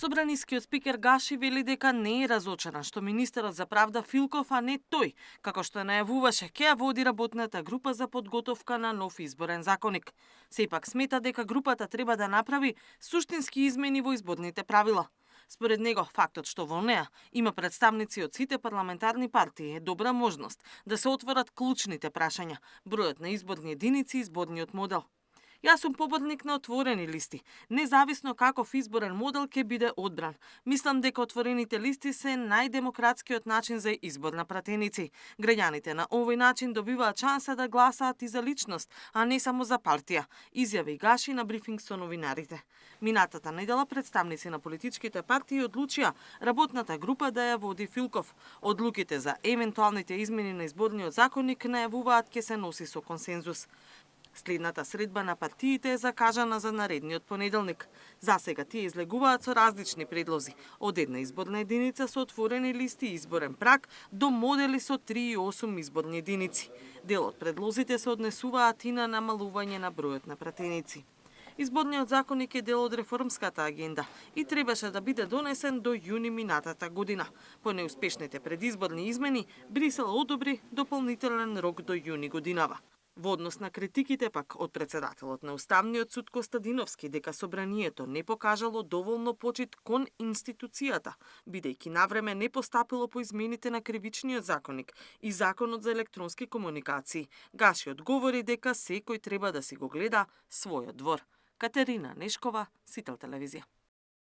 Собранискиот спикер Гаши вели дека не е разочаран што министерот за правда Филков, а не тој, како што најавуваше, ќе ја води работната група за подготовка на нов изборен законник. Сепак смета дека групата треба да направи суштински измени во изборните правила. Според него, фактот што во неа има представници од сите парламентарни партии е добра можност да се отворат клучните прашања, бројот на изборни единици и изборниот модел. Јас сум поборник на отворени листи, независно каков изборен модел ќе биде одбран. Мислам дека отворените листи се најдемократскиот начин за избор на пратеници. Граѓаните на овој начин добиваат шанса да гласаат и за личност, а не само за партија, изјави Гаши на брифинг со новинарите. Минатата недела представници на политичките партии одлучија работната група да ја води Филков. Одлуките за евентуалните измени на изборниот законник најавуваат ќе се носи со консензус. Следната средба на партиите е закажана за наредниот понеделник. Засега тие излегуваат со различни предлози, од една изборна единица со отворени листи и изборен праг до модели со 3 и 8 изборни единици. Дел од предлозите се однесуваат и на намалување на бројот на пратеници. Изборниот законник е дел од реформската агенда и требаше да биде донесен до јуни минатата година. По неуспешните предизборни измени, Брисел одобри дополнителен рок до јуни годинава. Во однос на критиките пак од председателот на Уставниот суд Костадиновски дека собранието не покажало доволно почит кон институцијата, бидејќи навреме не постапило по измените на кривичниот законник и законот за електронски комуникации, Гаши одговори дека секој треба да си го гледа својот двор. Катерина Нешкова, Сител телевизија.